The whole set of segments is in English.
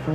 Hey,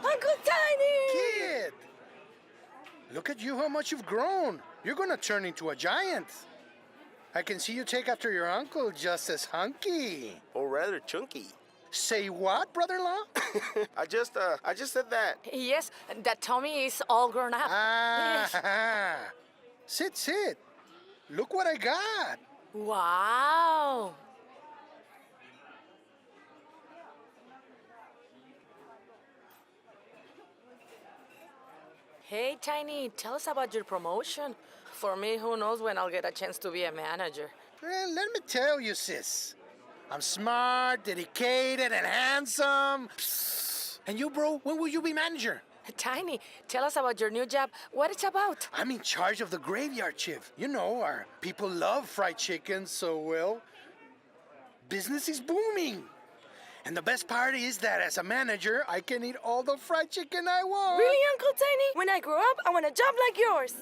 Uncle Tiny! kid! Look at you, how much you've grown. You're gonna turn into a giant. I can see you take after your uncle just as hunky. Or rather chunky. Say what, brother-in-law? I just said that. Yes, that Tommy is all grown up. Yes. Ah, sit. Look what I got. Wow! Hey, Tiny, tell us about your promotion. For me, who knows when I'll get a chance to be a manager. Well, let me tell you, sis. I'm smart, dedicated, and handsome. And you, bro, when will you be manager? Tiny, tell us about your new job, what it's about. I'm in charge of the graveyard shift. You know, our people love fried chicken, so well, business is booming. And the best part is that as a manager, I can eat all the fried chicken I want. Really, Uncle Tiny? When I grow up, I want a job like yours.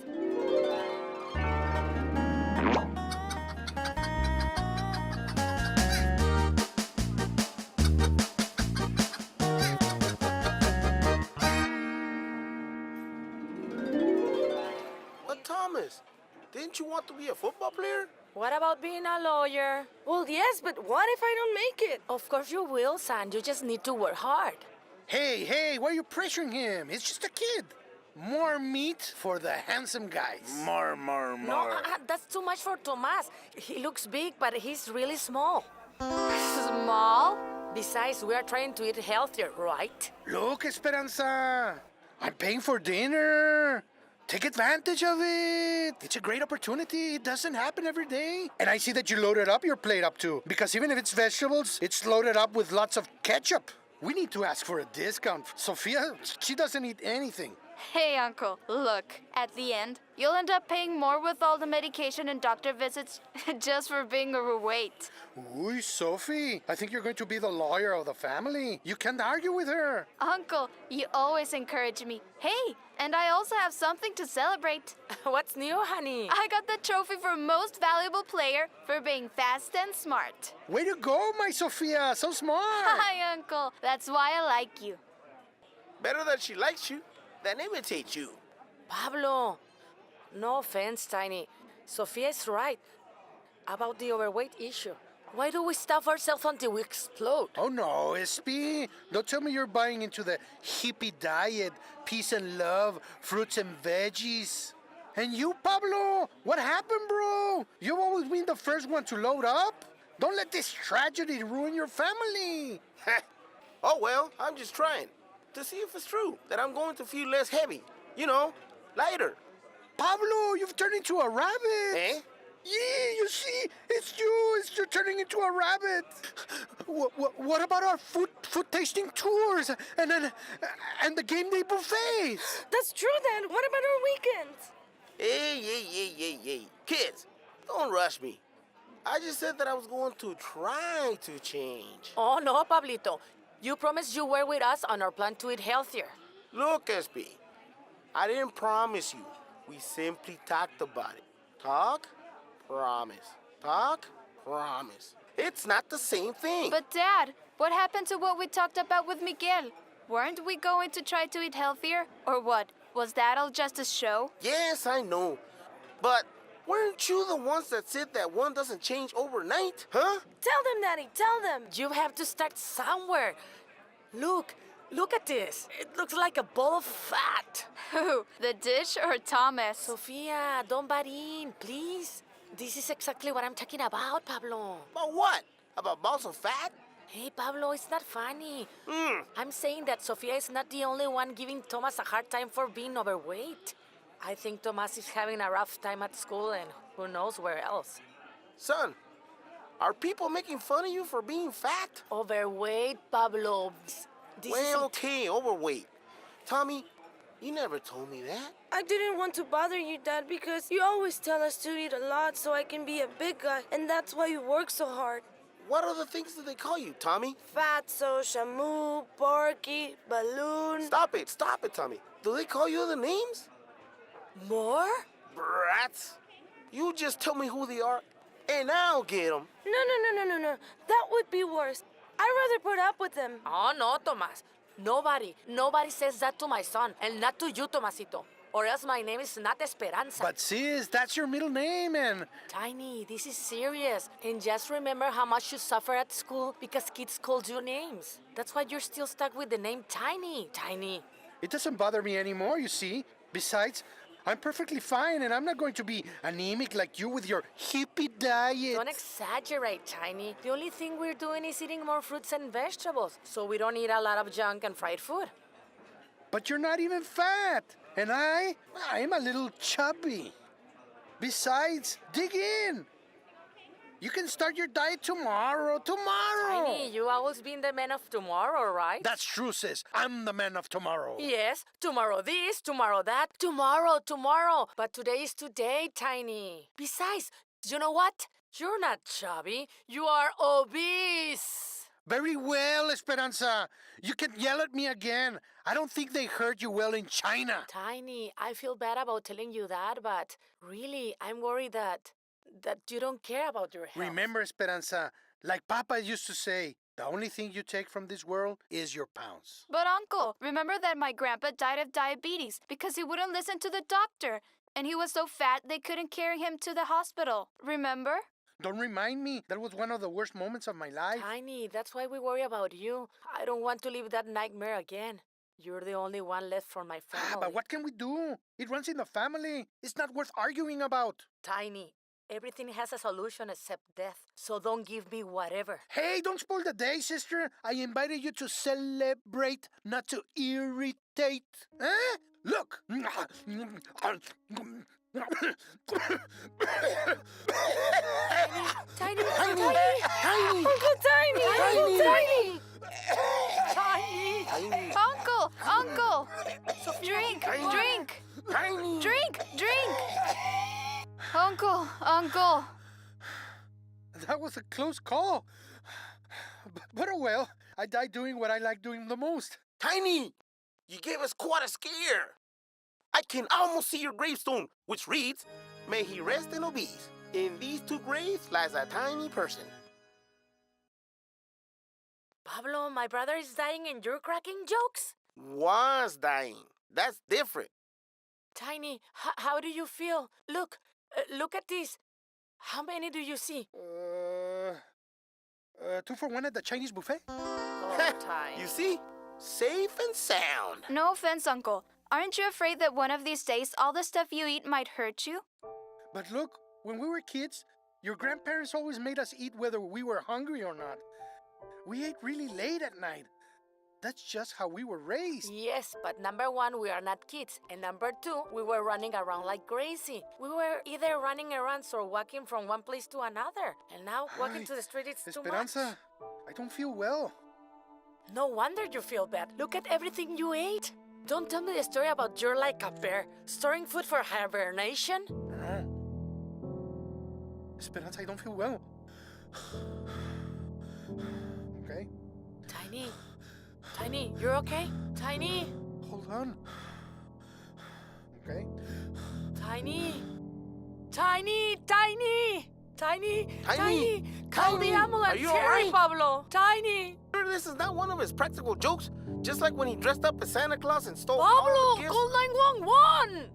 But Thomas, didn't you want to be a football player? What about being a lawyer? Well, yes, but what if I don't make it? Of course you will, son. You just need to work hard. Hey, why are you pressuring him? He's just a kid. More meat for the handsome guys. More. No, that's too much for Tomas. He looks big, but he's really small. Small? Besides, we are trying to eat healthier, right? Look, Esperanza. I'm paying for dinner. Take advantage of it. It's a great opportunity. It doesn't happen every day. And I see that you loaded up your plate up too. Because even if it's vegetables, it's loaded up with lots of ketchup. We need to ask for a discount. Sophia, she doesn't eat anything. Hey, Uncle, look, at the end, you'll end up paying more with all the medication and doctor visits just for being overweight. Ooh, Sophie, I think you're going to be the lawyer of the family. You can't argue with her. Uncle, you always encourage me. Hey, and I also have something to celebrate. What's new, honey? I got the trophy for most valuable player for being fast and smart. Way to go, my Sophia. So smart. Hi, Uncle. That's why I like you. Better that she likes you than imitates you. Pablo, no offense, Tiny. Sofia is right about the overweight issue. Why do we starve ourselves until we explode? Oh no, SP. Don't tell me you're buying into the hippie diet, peace and love, fruits and veggies. And you, Pablo, what happened, bro? You've always been the first one to load up. Don't let this tragedy ruin your family. Oh well, I'm just trying to see if it's true that I'm going to feel less heavy. You know, lighter. Pablo, you've turned into a rabbit. Eh? Yeah, you see, it's you. You're turning into a rabbit. What about our food tasting tours and the game day buffets? That's true, then. What about our weekends? Hey. Kids, don't rush me. I just said that I was going to try to change. Oh, no, Pablito. You promised you were with us on our plan to eat healthier. Look, SP, I didn't promise you. We simply talked about it. Talk, promise. Talk, promise. It's not the same thing. But, Dad, what happened to what we talked about with Miguel? Weren't we going to try to eat healthier? Or what? Was that all just a show? Yes, I know. But weren't you the ones that said that one doesn't change overnight? Huh? Tell them, Daddy, tell them. You have to start somewhere. Look at this. It looks like a ball of fat. Who? The dish or Thomas? Sofia, don't butt in, please. This is exactly what I'm talking about, Pablo. But what? About balls of fat? Hey, Pablo, it's not funny. Mm. I'm saying that Sofia is not the only one giving Thomas a hard time for being overweight. I think Thomas is having a rough time at school and who knows where else. Son, are people making fun of you for being fat? Overweight, Pablo. This Well, is okay, overweight. Tommy, you never told me that. I didn't want to bother you, Dad, because you always tell us to eat a lot so I can be a big guy, and that's why you work so hard. What other things do they call you, Tommy? Fatso, Shamu, Porky, Balloon. Stop it, Tommy. Do they call you other names? more? Brats. You just tell me who they are, and I'll get them. No. That would be worse. I'd rather put up with them. Oh, no, Tomas. Nobody says that to my son, and not to you, Tomasito. Or else my name is not Esperanza. But sis, that's your middle name, and Tiny, this is serious. And just remember how much you suffer at school because kids called you names. That's why you're still stuck with the name Tiny. Tiny. it doesn't bother me anymore, you see. Besides, I'm perfectly fine, and I'm not going to be anemic like you with your hippie diet. Don't exaggerate, Tiny. The only thing we're doing is eating more fruits and vegetables, so we don't eat a lot of junk and fried food. But you're not even fat, and I'm a little chubby. Besides, dig in. You can start your diet tomorrow. Tiny, you always been the man of tomorrow, right? That's true, sis. I'm the man of tomorrow. Yes, tomorrow this, tomorrow that, tomorrow. But today is today, Tiny. Besides, you know what? You're not chubby. You are obese. Very well, Esperanza. You can yell at me again. I don't think they heard you well in China. Tiny, I feel bad about telling you that, but really, I'm worried that you don't care about your health. Remember, Esperanza, like Papa used to say, the only thing you take from this world is your pounds. But Uncle, remember that my grandpa died of diabetes because he wouldn't listen to the doctor. And he was so fat they couldn't carry him to the hospital. Remember? Don't remind me. That was one of the worst moments of my life. Tiny, that's why we worry about you. I don't want to live that nightmare again. You're the only one left for my family. But what can we do? It runs in the family. It's not worth arguing about. Tiny, everything has a solution except death. So don't give me whatever. Hey, don't spoil the day, sister. I invited you to celebrate, not to irritate. Huh? Look. Tiny, Uncle Tiny! Tiny. Uncle! Drink! Uncle! That was a close call. But oh well, I died doing what I like doing the most. Tiny, you gave us quite a scare. I can almost see your gravestone, which reads, "May he rest in obese. In these two graves lies a tiny person." Pablo, my brother is dying and you're cracking jokes? Was dying. That's different. Tiny, how do you feel? Look at this. How many do you see? 2 for 1 at the Chinese buffet? Oh, Tiny. You see? Safe and sound. No offense, Uncle. Aren't you afraid that one of these days all the stuff you eat might hurt you? But look, when we were kids, your grandparents always made us eat whether we were hungry or not. We ate really late at night. That's just how we were raised. Yes, but number one, we are not kids. And number two, we were running around like crazy. We were either running errands or walking from one place to another. And now, walking Ay, to the street is too much. Esperanza, I don't feel well. No wonder you feel bad. Look at everything you ate. Don't tell me the story about you're like a bear, storing food for hibernation. Esperanza, I don't feel well. Okay, Tiny, you're okay? Tiny, hold on. Okay. Tiny. Call the Tiny, ambulance. are you Hurry, alright? Pablo. Tiny. Sure, this is not one of his practical jokes. Just like when he dressed up as Santa Claus and stole all Pablo, the gifts. call 911.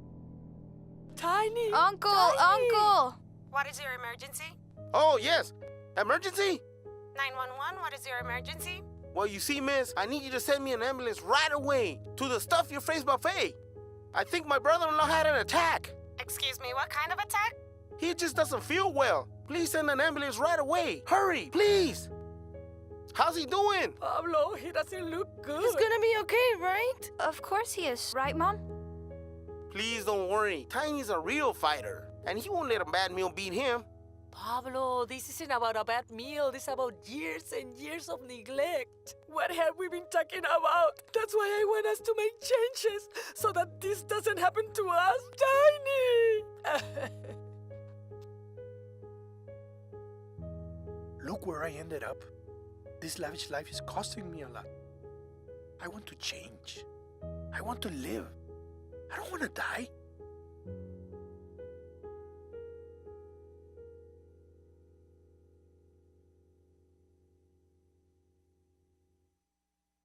Tiny. Uncle! What is your emergency? Oh, yes. Emergency? 911, what is your emergency? Well, you see, miss, I need you to send me an ambulance right away to the Stuff Your Face buffet. I think my brother-in-law had an attack. Excuse me, what kind of attack? He just doesn't feel well. Please send an ambulance right away. Hurry, please. How's he doing? Pablo, he doesn't look good. He's gonna be okay, right? Of course he is, right, Mom? Please don't worry. Tiny's a real fighter, and he won't let a bad meal beat him. Pablo, this isn't about a bad meal. This is about years and years of neglect. What have we been talking about? That's why I want us to make changes so that this doesn't happen to us. Tiny! Look where I ended up. This lavish life is costing me a lot. I want to change. I want to live. I don't want to die.